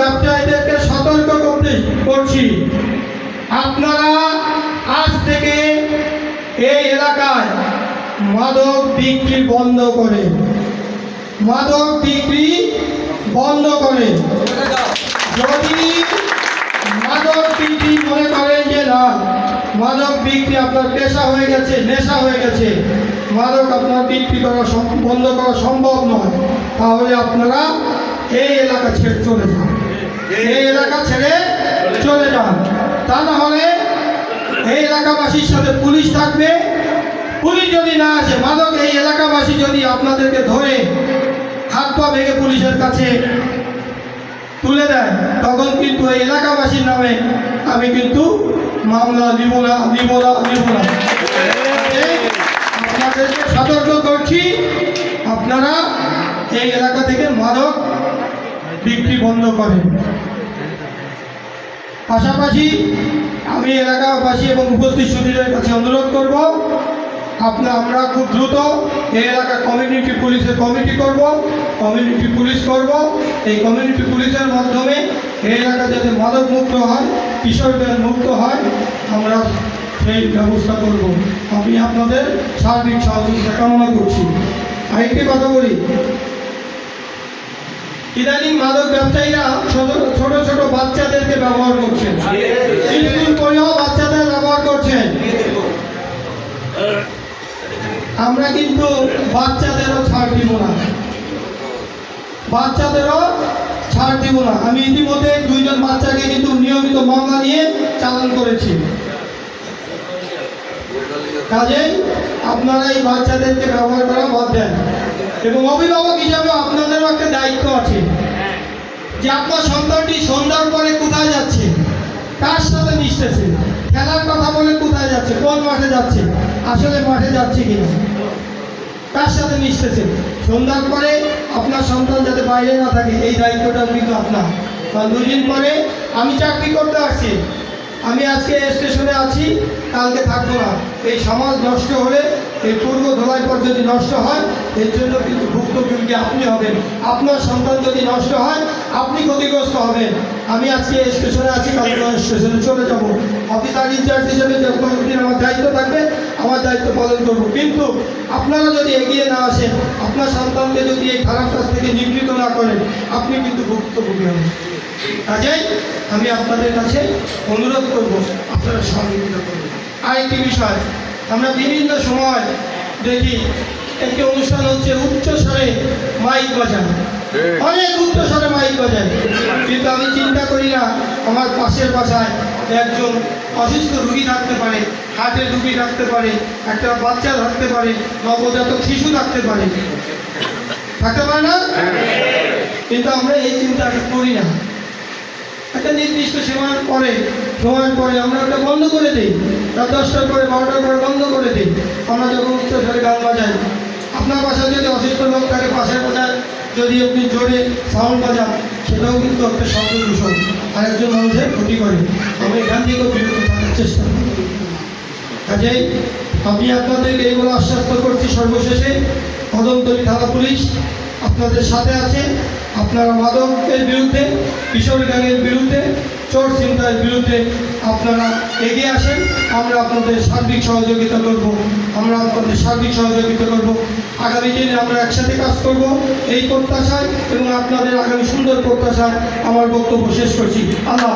ব্যবসায়ীদেরকে সতর্ক করছি, আপনারা আজ থেকে এই এলাকায় মাদক বিক্রি বন্ধ করে, মাদক বিক্রি বন্ধ করে। যদি মাদক বিক্রি মনে করেন যে না, মাদক বিক্রি আপনার পেশা হয়ে গেছে, নেশা হয়ে গেছে, মাদক আপনার বিক্রি করা বন্ধ করা সম্ভব নয়, তাহলে আপনারা এই এলাকা ছেড়ে চলে যান, এই এলাকা ছেড়ে চলে যান। তা না হলে এই এলাকাবাসীর সাথে পুলিশ থাকবে। পুলিশ যদি না আসে, মাদক এই এলাকাবাসী যদি আপনাদেরকে ধরে হাত পা ভেঙে পুলিশের কাছে তুলে দেয়, তখন কিন্তু এই এলাকাবাসীর নামে আমি কিন্তু মামলা নিব না। আপনাদেরকে সতর্ক করছি, আপনারা এই এলাকা থেকে মাদক বিক্রি বন্ধ করেন। পাশাপাশি আমি এলাকাবাসী এবং উপস্থিত সুধীদের কাছে অনুরোধ করব, আমরা খুব দ্রুত এই এলাকা কমিউনিটি পুলিশের কমিটি করব, কমিউনিটি পুলিশ করব। এই কমিউনিটি পুলিশের মাধ্যমে এই এলাকা যাতে মাদক মুক্ত হয়, কিশোরদের মুক্ত হয়, আমরা সেই ব্যবস্থা করব। আমি আপনাদের সার্বিক সহযোগিতা কামনা করছি। আরেকটি কথা বলি, ইদানিং মাদক ব্যবসায়ীরা ছোট ছোট বাচ্চাদেরকে ব্যবহার করছেন, স্কুল করেও বাচ্চাদের ব্যবহার করছেন। আমরা কিন্তু বাচ্চাদেরও ছাড় দিব না, বাচ্চাদেরও ছাড় দিব না। আমি ইতিমধ্যে 2 জন বাচ্চাকে কিন্তু নিয়মিত মামলা নিয়ে চালান করেছি। কাজেই আপনারা এই বাচ্চাদেরকে ব্যবহার করা বাদ দেন। এবং অভিভাবক হিসাবে আপনাদেরও একটা দায়িত্ব আছে যে আপনার সন্তানটি সন্ধ্যার পরে কোথায় যাচ্ছে, কার সাথে মিশতেছে, খেলার কথা বলে কোথায় যাচ্ছে, কোন মাঠে যাচ্ছে, আসলে মাঠে যাচ্ছে কিনা, কার সাথে মিশতেছে। সন্ধ্যার পরে আপনার সন্তান যাতে বাইরে না থাকে, এই দায়িত্বটা কিন্তু আপনার। কারণ 2 দিন পরে আমি চাকরি করতে আসছি, আমি আজকে স্টেশনে আছি, কালকে থাকবো না। এই সমাজ নষ্ট হলে, এই পূর্ব ধোলাইপথ যদি নষ্ট হয়, এর জন্য কিন্তু ভুক্তভোগী আপনি হবেন। আপনার সন্তান যদি নষ্ট হয়, আপনি ক্ষতিগ্রস্ত হবেন। আমি আজকে স্টেশনে আছি, কালকে স্টেশনে চলে যাব। অফিসার ইনচার্জ হিসেবে যতদিন আমার দায়িত্ব থাকবে, আমার দায়িত্ব পালন করব। কিন্তু আপনারা যদি এগিয়ে না আসেন, আপনার সন্তানকে যদি এই খারাপ কাজ থেকে নিবৃত্ত না করেন, আপনি কিন্তু ভুক্তভোগী হবেন। কাজেই আমি আপনাদের কাছে অনুরোধ করব, আপনারা সহযোগিতা করবেন। আরেকটি বিষয়, আমরা বিভিন্ন সময় দেখি একটি অনুষ্ঠান হচ্ছে উচ্চস্বরে মাইক বাজানো, অনেক উচ্চস্বরে মাইক বাজায়। কিন্তু আমি চিন্তা করি না, আমার পাশের বাসায় একজন অসুস্থ রুগী থাকতে পারে, হার্টের রুগী থাকতে পারে, একটা বাচ্চা থাকতে পারে, নবজাতক শিশু থাকতে পারে না? কিন্তু আমরা এই চিন্তাটা করি না। একটা নির্দিষ্ট সময়ের পরে আমরা ওটা বন্ধ করে দিই। রাত 10টার পরে 12টার পরে বন্ধ করে দিই। আমরা যখন উচ্চস্বরে গান বাজাই, আপনার বাসায় যদি অসুস্থ লোক থাকে, পাশের বাসায় যদি আপনি জোরে সাউন্ড বাজান, সেটাও কিন্তু একটা শব্দ দূষণ, আরেকজন মানুষের ক্ষতি করে। আমরা এখান থেকেও বিরত থাকার চেষ্টা করি। কাজেই আমি আপনাদেরকে এইগুলো আশ্বস্ত করছি। সর্বশেষে কদমতলী থানা পুলিশ আপনাদের সাথে আছে। আপনারা মাদকের বিরুদ্ধে, কিশোর গ্যাংয়ের বিরুদ্ধে, চোর ছিনতাইয়ের বিরুদ্ধে আপনারা এগিয়ে আসেন। আমরা আপনাদের সার্বিক সহযোগিতা করব, আগামী দিনে আমরা একসাথে কাজ করব, এই প্রত্যাশায় এবং আপনাদের আগামী সুন্দর প্রত্যাশায় আমার বক্তব্য শেষ করছি। আল্লাহ।